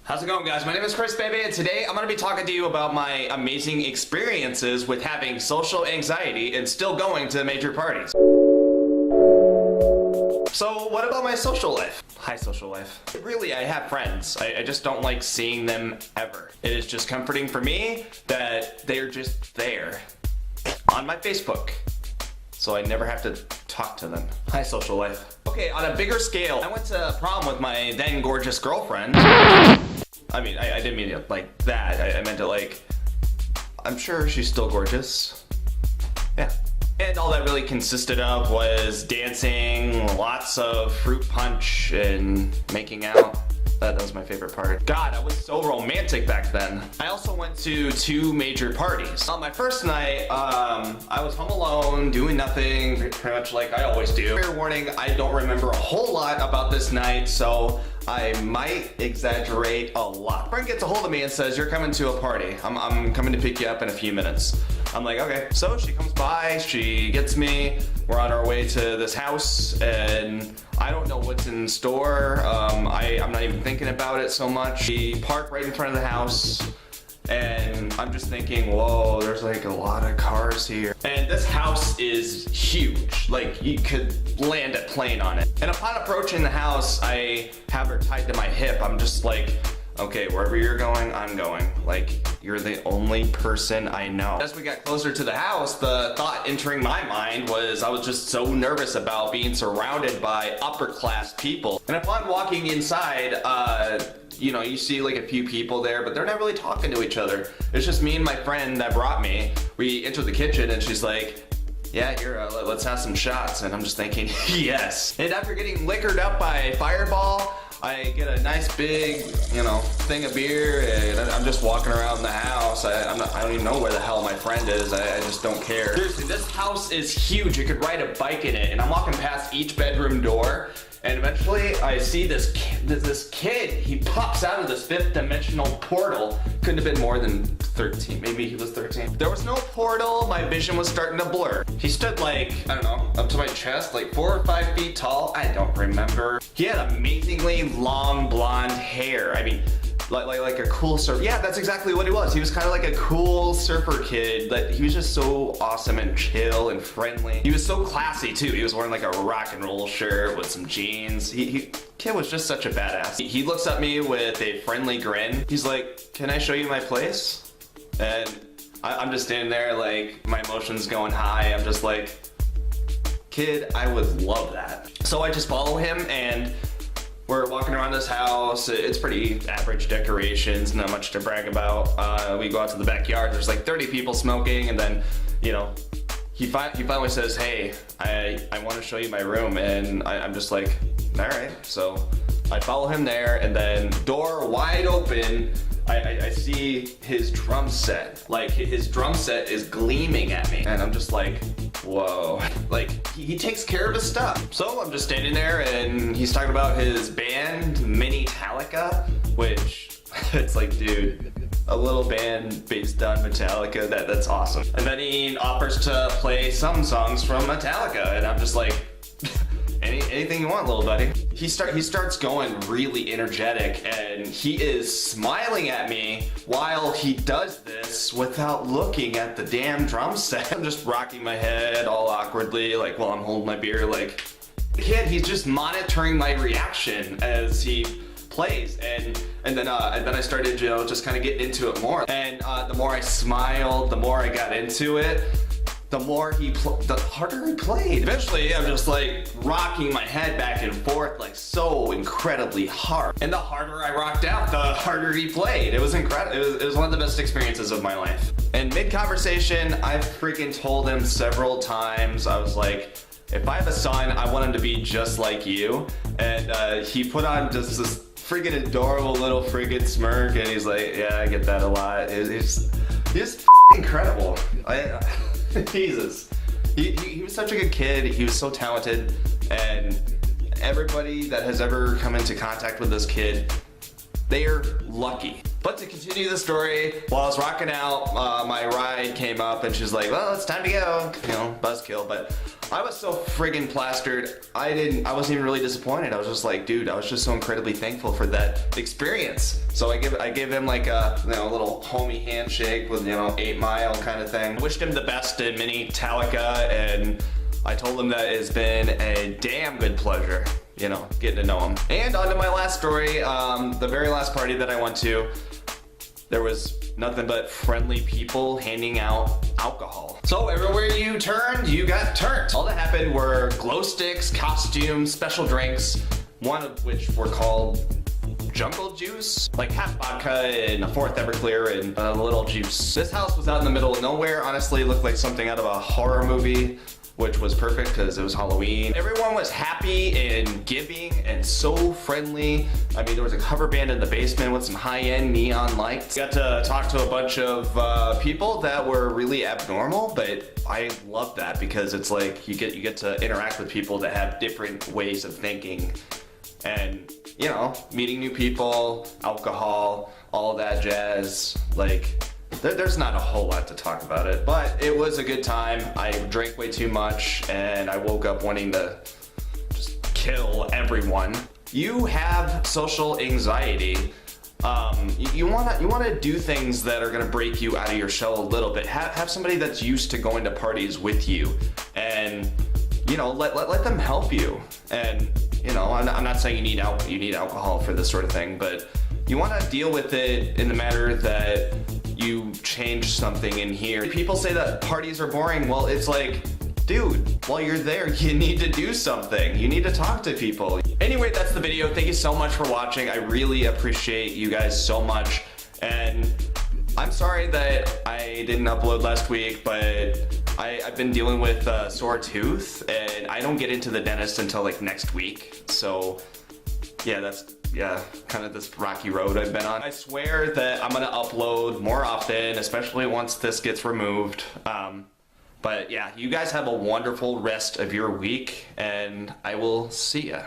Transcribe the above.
How's it going, guys? My name is Baybay, and today I'm going to be talking to you about my amazing experiences with having social anxiety and still going to major parties. So what about my social life? Hi, social life. Really, I have friends. I just don't like seeing them ever. It is just comforting for me that they're just there on my Facebook, so I never have to talk to them. Hi, social life. Okay, on a bigger scale, I went to prom with my then gorgeous girlfriend. I mean, I didn't mean it like that. I meant it like, I'm sure she's still gorgeous. Yeah. And all that really consisted of was dancing, lots of fruit punch, and making out. That was my favorite part. God, I was so romantic back then. I also went to 2 major parties. On my first night, I was home alone, doing nothing, pretty much like I always do. Fair warning, I don't remember a whole lot about this night, so I might exaggerate a lot. A friend gets a hold of me and says, "You're coming to a party. I'm coming to pick you up in a few minutes." I'm like, okay. So she comes by, she gets me, we're on our way to this house, and I don't know what's in store. I'm not even thinking about it so much. We park right in front of the house, and I'm just thinking, whoa, there's like a lot of cars here. And this house is huge. Like, you could land a plane on it. And upon approaching the house, I have her tied to my hip. I'm just like, okay, wherever you're going, I'm going. Like, you're the only person I know. As we got closer to the house, the thought entering my mind was I was just so nervous about being surrounded by upper class people. And upon walking inside, you know, you see like a few people there, but they're not really talking to each other. It's just me and my friend that brought me. We entered the kitchen and she's like, "Yeah, here, let's have some shots." And I'm just thinking, yes. And after getting liquored up by Fireball, I get a nice big, you know, thing of beer, and I'm just walking around the house. I don't even know where the hell my friend is. I just don't care. Seriously, this house is huge. You could ride a bike in it, and I'm walking past each bedroom door, and eventually I see this kid. He pops out of this 5th dimensional portal. Couldn't have been more than 13. Maybe he was 13. There was no portal. My vision was starting to blur. He stood like, I don't know, up to my chest, like 4 or 5 feet tall. I don't remember. He had amazingly long blonde hair. I mean, like a cool surfer. Yeah, that's exactly what he was. He was kind of like a cool surfer kid. That he was just so awesome and chill and friendly. He was so classy too. He was wearing like a rock and roll shirt with some jeans. Kid was just such a badass. He looks at me with a friendly grin. He's like, "Can I show you my place?" And I'm just standing there like my emotions going high. I'm just like, kid, I would love that. So I just follow him, and we're walking around this house. It's pretty average decorations, not much to brag about. We go out to the backyard. There's like 30 people smoking, and then, you know, he finally says, "Hey, I want to show you my room," and I'm just like, all right. So I follow him there, and then door wide open, I see his drum set. Like, his drum set is gleaming at me, and I'm just like, whoa. Like, he takes care of his stuff. So I'm just standing there, and he's talking about his band, Metallica, which, it's like, dude, a little band based on Metallica, that's awesome. And then he offers to play some songs from Metallica, and I'm just like, anything you want, little buddy. He starts going really energetic, and he is smiling at me while he does this without looking at the damn drum set. I'm just rocking my head all awkwardly, like while I'm holding my beer, like, kid, he's just monitoring my reaction as he plays, and then I started, you know, just kind of getting into it more. And the more I smiled, the more I got into it. The harder he played. Eventually, I'm just like rocking my head back and forth like so incredibly hard. And the harder I rocked out, the harder he played. It was incredible. It was one of the best experiences of my life. And mid-conversation, I freaking told him several times, I was like, if I have a son, I want him to be just like you. And he put on just this freaking adorable little freaking smirk, and he's like, yeah, I get that a lot. He's incredible. Jesus. He was such a good kid. He was so talented, and everybody that has ever come into contact with this kid, they are lucky. But to continue the story, while I was rocking out, my ride came up and she's like, well, it's time to go, you know, buzzkill. But I was so friggin' plastered, I wasn't even really disappointed. I was just like, dude, I was just so incredibly thankful for that experience. So I gave him like a, you know, little homie handshake with, you know, 8 Mile kind of thing. Wished him the best in Mini Talica, and I told him that it's been a damn good pleasure, you know, getting to know him. And on to my last story, the very last party that I went to, there was nothing but friendly people handing out alcohol. So everywhere you turned, you got turned. All that happened were glow sticks, costumes, special drinks, one of which were called jungle juice, like half vodka and a fourth Everclear and a little juice. This house was out in the middle of nowhere. Honestly, it looked like something out of a horror movie, which was perfect because it was Halloween. Everyone was happy and giving and so friendly. I mean, there was a cover band in the basement with some high-end neon lights. Got to talk to a bunch of people that were really abnormal, but I love that because it's like you get to interact with people that have different ways of thinking, and you know, meeting new people, alcohol, all that jazz. Like, there's not a whole lot to talk about it, but it was a good time. I drank way too much and I woke up wanting to just kill everyone. You have social anxiety. You wanna do things that are gonna break you out of your shell a little bit. Have somebody that's used to going to parties with you, and you know, let them help you. And you know, I'm not saying you need alcohol for this sort of thing, but you want to deal with it in the matter that you change something in here. People say that parties are boring. Well, it's like, dude, while you're there, you need to do something. You need to talk to people. Anyway, that's the video. Thank you so much for watching. I really appreciate you guys so much. And I'm sorry that I didn't upload last week, but I've been dealing with a sore tooth, and I don't get into the dentist until like next week. So yeah, that's kind of this rocky road I've been on. I swear that I'm gonna upload more often, especially once this gets removed. But yeah, you guys have a wonderful rest of your week, and I will see ya.